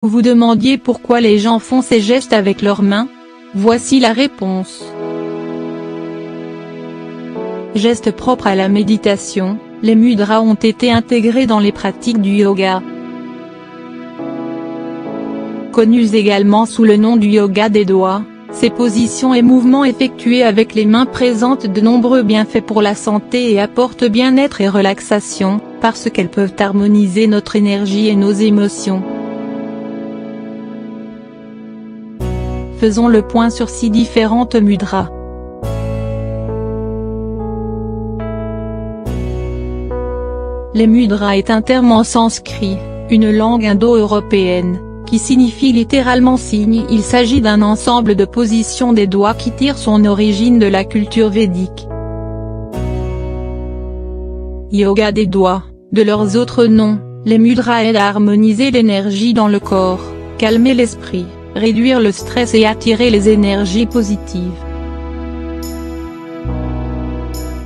Vous vous demandiez pourquoi les gens font ces gestes avec leurs mains? Voici la réponse. Gestes propres à la méditation, les mudras ont été intégrés dans les pratiques du yoga. Connus également sous le nom du yoga des doigts, ces positions et mouvements effectués avec les mains présentent de nombreux bienfaits pour la santé et apportent bien-être et relaxation, parce qu'elles peuvent harmoniser notre énergie et nos émotions. Faisons le point sur 6 différentes mudras. Les mudras est un terme en sanskrit, une langue indo-européenne, qui signifie littéralement signe. Il s'agit d'un ensemble de positions des doigts qui tire son origine de la culture védique. Yoga des doigts, de leurs autres noms, les mudras aident à harmoniser l'énergie dans le corps, calmer l'esprit, réduire le stress et attirer les énergies positives.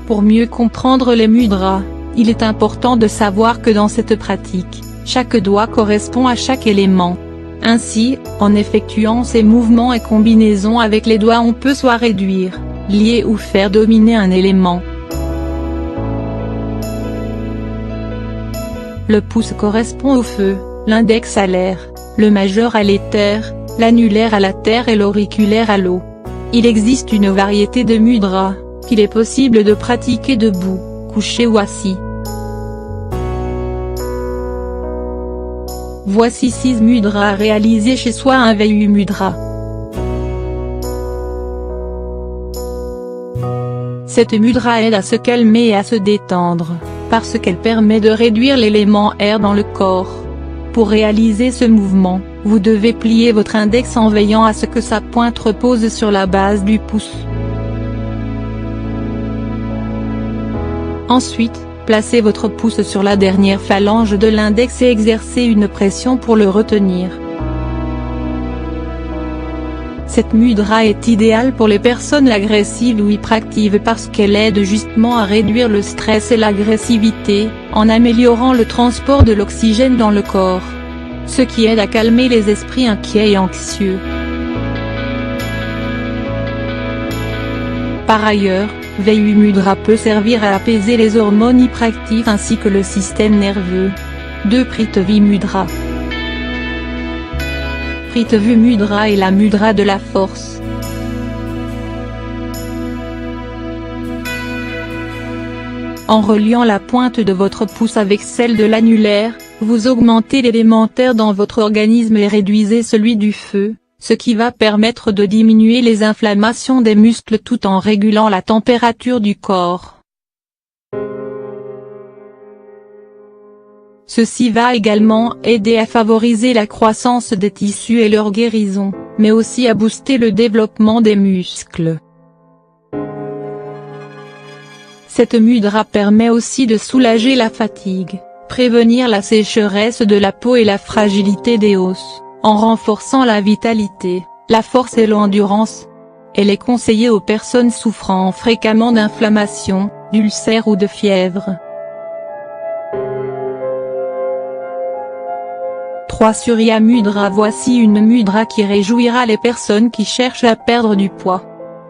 Pour mieux comprendre les mudras, il est important de savoir que dans cette pratique, chaque doigt correspond à chaque élément. Ainsi, en effectuant ces mouvements et combinaisons avec les doigts on peut soit réduire, lier ou faire dominer un élément. Le pouce correspond au feu, l'index à l'air, le majeur à l'éther, l'annulaire à la terre et l'auriculaire à l'eau. Il existe une variété de mudras, qu'il est possible de pratiquer debout, couché ou assis. Voici 6 mudras à réaliser chez soi. 1 Vayu Mudra. Cette mudra aide à se calmer et à se détendre, parce qu'elle permet de réduire l'élément air dans le corps. Pour réaliser ce mouvement, vous devez plier votre index en veillant à ce que sa pointe repose sur la base du pouce. Ensuite, placez votre pouce sur la dernière phalange de l'index et exercez une pression pour le retenir. Cette mudra est idéale pour les personnes agressives ou hyperactives parce qu'elle aide justement à réduire le stress et l'agressivité, en améliorant le transport de l'oxygène dans le corps. Ce qui aide à calmer les esprits inquiets et anxieux. Par ailleurs, Vayu Mudra peut servir à apaiser les hormones hyperactives ainsi que le système nerveux. 2 Prithvi Mudra. Prithvi Mudra est la mudra de la force. En reliant la pointe de votre pouce avec celle de l'annulaire, vous augmentez l'élémentaire dans votre organisme et réduisez celui du feu, ce qui va permettre de diminuer les inflammations des muscles tout en régulant la température du corps. Ceci va également aider à favoriser la croissance des tissus et leur guérison, mais aussi à booster le développement des muscles. Cette mudra permet aussi de soulager la fatigue, prévenir la sécheresse de la peau et la fragilité des os, en renforçant la vitalité, la force et l'endurance. Elle est conseillée aux personnes souffrant fréquemment d'inflammation, d'ulcères ou de fièvre. 3 Surya Mudra. Voici une mudra qui réjouira les personnes qui cherchent à perdre du poids.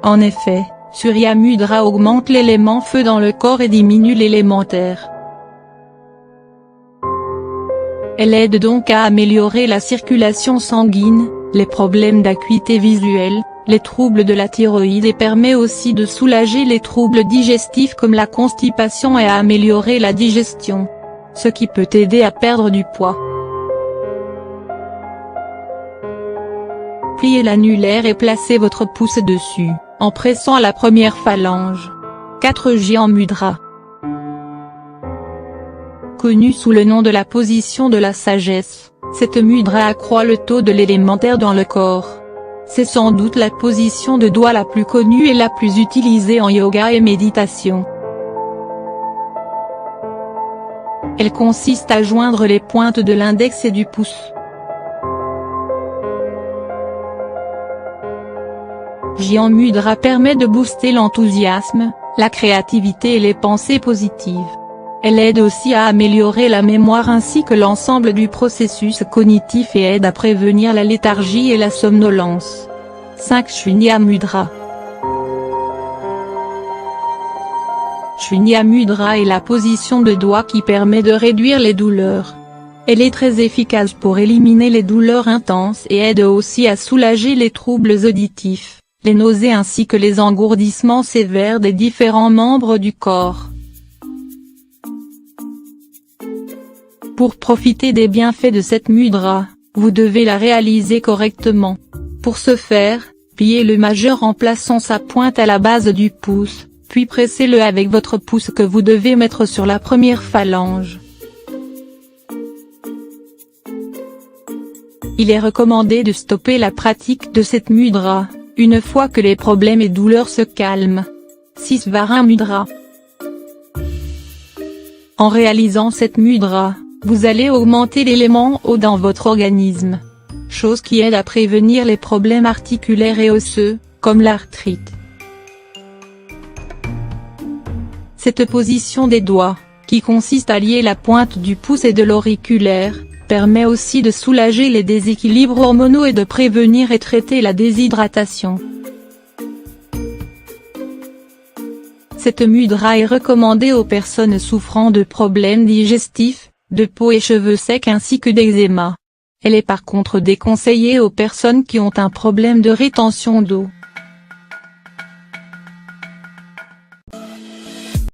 En effet, Surya Mudra augmente l'élément feu dans le corps et diminue l'élémentaire. Elle aide donc à améliorer la circulation sanguine, les problèmes d'acuité visuelle, les troubles de la thyroïde et permet aussi de soulager les troubles digestifs comme la constipation et à améliorer la digestion. Ce qui peut aider à perdre du poids. Pliez l'annulaire et placez votre pouce dessus, en pressant la première phalange. 4 Jyan Mudra. Connue sous le nom de la position de la sagesse, cette mudra accroît le taux de l'élémentaire dans le corps. C'est sans doute la position de doigt la plus connue et la plus utilisée en yoga et méditation. Elle consiste à joindre les pointes de l'index et du pouce. Jyan Mudra permet de booster l'enthousiasme, la créativité et les pensées positives. Elle aide aussi à améliorer la mémoire ainsi que l'ensemble du processus cognitif et aide à prévenir la léthargie et la somnolence. 5. Shunya Mudra. Shunya Mudra est la position de doigt qui permet de réduire les douleurs. Elle est très efficace pour éliminer les douleurs intenses et aide aussi à soulager les troubles auditifs, les nausées ainsi que les engourdissements sévères des différents membres du corps. Pour profiter des bienfaits de cette mudra, vous devez la réaliser correctement. Pour ce faire, pliez le majeur en plaçant sa pointe à la base du pouce, puis pressez-le avec votre pouce que vous devez mettre sur la première phalange. Il est recommandé de stopper la pratique de cette mudra, une fois que les problèmes et douleurs se calment. 6. Varin Mudra. En réalisant cette mudra, vous allez augmenter l'élément eau dans votre organisme, chose qui aide à prévenir les problèmes articulaires et osseux, comme l'arthrite. Cette position des doigts, qui consiste à lier la pointe du pouce et de l'auriculaire, permet aussi de soulager les déséquilibres hormonaux et de prévenir et traiter la déshydratation. Cette mudra est recommandée aux personnes souffrant de problèmes digestifs, de peau et cheveux secs ainsi que d'eczéma. Elle est par contre déconseillée aux personnes qui ont un problème de rétention d'eau.